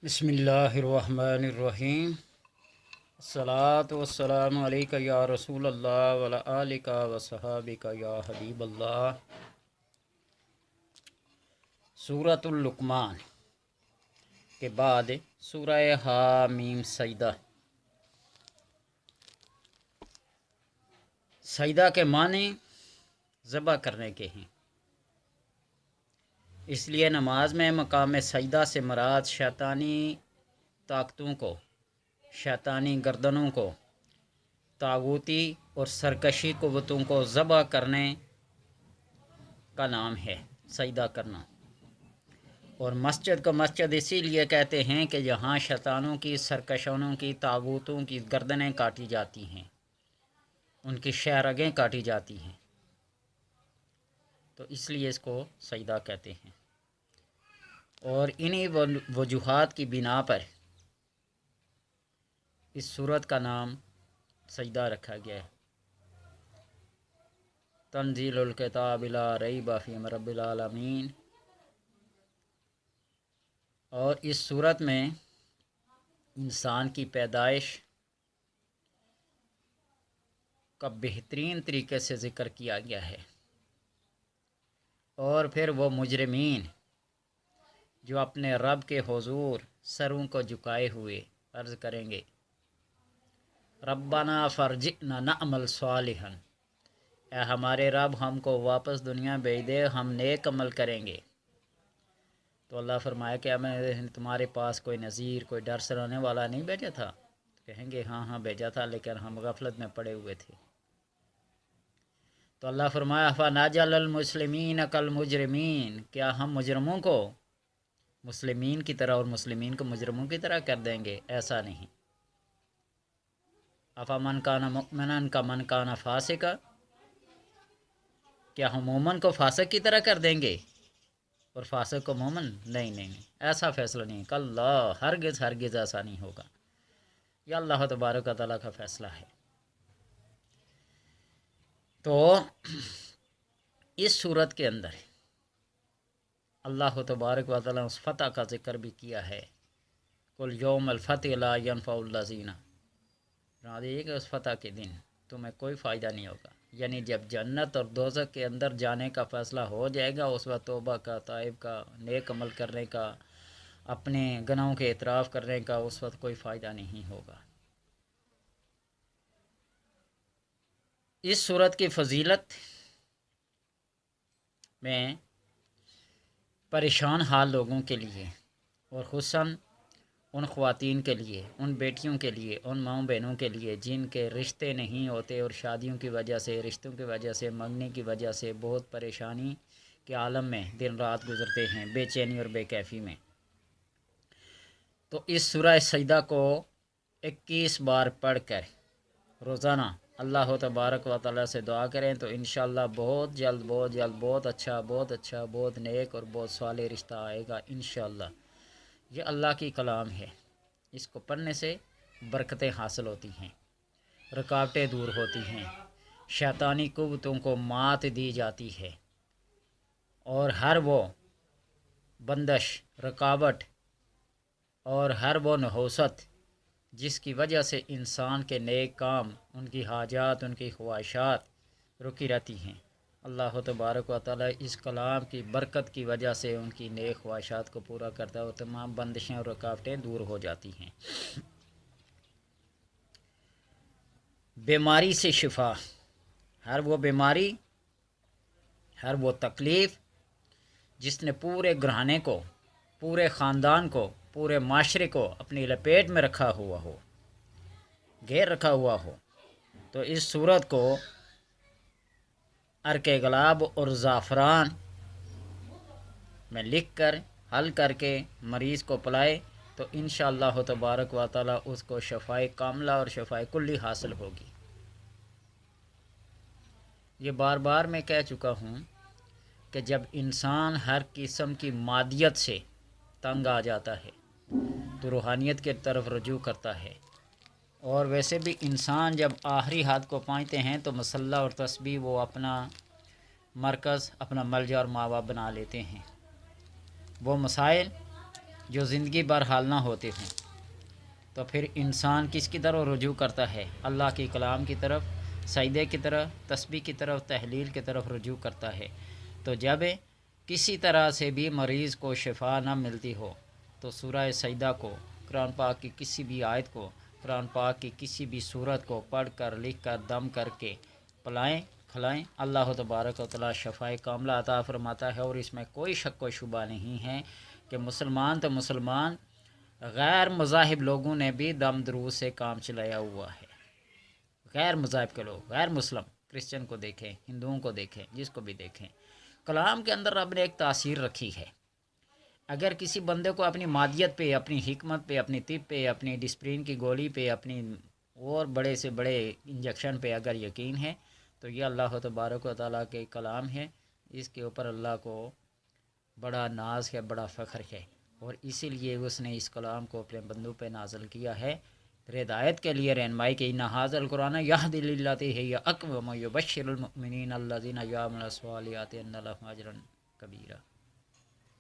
بسم اللہ الرحمن الرحیم۔ الصلاۃ والسلام علیکہ یا رسول اللہ وعلی آلکہ وصحابکہ یا حبیب اللہ۔ سورۃ اللقمان کے بعد سورہ حامیم سجدہ۔ سجدہ کے معنی ذبح کرنے کے ہیں، اس لیے نماز میں مقام سجدہ سے مراد شیطانی طاقتوں کو، شیطانی گردنوں کو، طاغوتی اور سرکشی قوتوں کو ذبح کرنے کا نام ہے سجدہ کرنا۔ اور مسجد کو مسجد اسی لیے کہتے ہیں کہ جہاں شیطانوں کی، سرکشانوں کی، طاغوتوں کی گردنیں کاٹی جاتی ہیں، ان کی شہرگیں کاٹی جاتی ہیں، تو اس لیے اس کو سجدہ کہتے ہیں۔ اور انہی وجوہات کی بنا پر اس سورت کا نام سجدہ رکھا گیا ہے۔ تنزیل الکتاب لا ریب فیہ من رب العالمین۔ اور اس سورت میں انسان کی پیدائش کا بہترین طریقے سے ذکر کیا گیا ہے، اور پھر وہ مجرمین جو اپنے رب کے حضور سروں کو جھکائے ہوئے عرض کریں گے ربنا فرجعنا نعمل صالحا، اے ہمارے رب ہم کو واپس دنیا بھیج دے، ہم نیک عمل کریں گے۔ تو اللہ فرمایا کہ میں تمہارے پاس کوئی نذیر، کوئی ڈر سنانے والا نہیں بھیجا تھا؟ کہیں گے ہاں بھیجا تھا، لیکن ہم غفلت میں پڑے ہوئے تھے۔ تو اللہ فرمایا فنجعل المسلمین کالمجرمین، کیا ہم مجرموں کو مسلمین کی طرح اور مسلمین کو مجرموں کی طرح کر دیں گے؟ ایسا نہیں۔ افمن کان مؤمنا کمن کان فاسقا، کیا ہم مومن کو فاسق کی طرح کر دیں گے اور فاسق کو مومن؟ نہیں، ایسا فیصلہ نہیں، کلا، ہرگز ایسا نہیں ہوگا۔ یہ اللہ تبارک و تعالیٰ کا فیصلہ ہے۔ تو اس صورت کے اندر اللہ تبارک و تعالیٰ نے اس فتح کا ذکر بھی کیا ہے، قل یوم الفتح لا ینفع الذین، بنا دیجیے کہ اس فتح کے دن تمہیں کوئی فائدہ نہیں ہوگا، یعنی جب جنت اور دوزخ کے اندر جانے کا فیصلہ ہو جائے گا، اس وقت توبہ کا، تائب کا، نیک عمل کرنے کا، اپنے گناہوں کے اعتراف کرنے کا اس وقت کوئی فائدہ نہیں ہوگا۔ اس صورت کی فضیلت میں پریشان حال لوگوں کے لیے، اور خصوصاً ان خواتین کے لیے، ان بیٹیوں کے لیے، ان ماؤں بہنوں کے لیے جن کے رشتے نہیں ہوتے اور شادیوں کی وجہ سے، رشتوں کی وجہ سے، منگنے کی وجہ سے بہت پریشانی کے عالم میں دن رات گزرتے ہیں، بے چینی اور بے کیفی میں۔ تو اس سورہ سجدہ کو 21 بار پڑھ کر روزانہ اللہ تبارک و تعالیٰ سے دعا کریں تو انشاءاللہ بہت جلد بہت اچھا، بہت نیک اور بہت صالح رشتہ آئے گا انشاءاللہ۔ یہ اللہ کی کلام ہے، اس کو پڑھنے سے برکتیں حاصل ہوتی ہیں، رکاوٹیں دور ہوتی ہیں، شیطانی قوتوں کو مات دی جاتی ہے، اور ہر وہ بندش، رکاوٹ اور ہر وہ نحوست جس کی وجہ سے انسان کے نیک کام، ان کی حاجات، ان کی خواہشات رکی رہتی ہیں، اللہ تبارک و تعالیٰ اس کلام کی برکت کی وجہ سے ان کی نیک خواہشات کو پورا کرتا ہے اور تمام بندشیں اور رکاوٹیں دور ہو جاتی ہیں۔ بیماری سے شفا، ہر وہ بیماری، ہر وہ تکلیف جس نے پورے گھرانے کو، پورے خاندان کو، پورے معاشرے کو اپنی لپیٹ میں رکھا ہوا ہو، گھیر رکھا ہوا ہو، تو اس صورت کو عرق گلاب اور زعفران میں لکھ کر حل کر کے مریض کو پلائے تو انشاءاللہ تبارک و تعالیٰ اس کو شفائے کاملہ اور شفائے کلی حاصل ہوگی۔ یہ بار بار میں کہہ چکا ہوں کہ جب انسان ہر قسم کی مادیت سے تنگ آ جاتا ہے تو روحانیت کی طرف رجوع کرتا ہے، اور ویسے بھی انسان جب آخری حد کو پہنچتے ہیں تو مصلی اور تسبیح وہ اپنا مرکز، اپنا ملجا اور ماوا بنا لیتے ہیں۔ وہ مسائل جو زندگی بھر حل نہ ہوتے ہوں، تو پھر انسان کس کی طرف رجوع کرتا ہے؟ اللہ کے کلام کی طرف، سجدے کی طرف، تسبیح کی طرف، تحلیل کی طرف رجوع کرتا ہے۔ تو جب کسی طرح سے بھی مریض کو شفا نہ ملتی ہو تو سورہ سجدہ کو، قرآن پاک کی کسی بھی آیت کو، قرآن پاک کی کسی بھی صورت کو پڑھ کر، لکھ کر، دم کر کے پلائیں کھلائیں، اللہ تبارک و تعالی شفائے کاملہ عطا فرماتا ہے۔ اور اس میں کوئی شک و شبہ نہیں ہے کہ مسلمان تو مسلمان، غیر مذاہب لوگوں نے بھی دم درود سے کام چلایا ہوا ہے۔ غیر مذاہب کے لوگ، غیر مسلم، کرسچن کو دیکھیں، ہندوؤں کو دیکھیں، جس کو بھی دیکھیں، کلام کے اندر رب نے ایک تاثیر رکھی ہے۔ اگر کسی بندے کو اپنی مادیت پہ، اپنی حکمت پہ، اپنی طب پہ، اپنی ڈسپرین کی گولی پہ، اپنی اور بڑے سے بڑے انجیکشن پہ اگر یقین ہے تو یہ اللہ تبارک و تعالیٰ کے کلام ہے، اس کے اوپر اللہ کو بڑا ناز ہے، بڑا فخر ہے، اور اسی لیے اس نے اس کلام کو اپنے بندوں پہ نازل کیا ہے ہدایت کے لیے، رہنمائی کے۔ ان ھذا القرآن یہدی للتی ہی اقوم ویبشر المؤمنین الذین یعملون الصالحات ان لهم اجرا کبیرا۔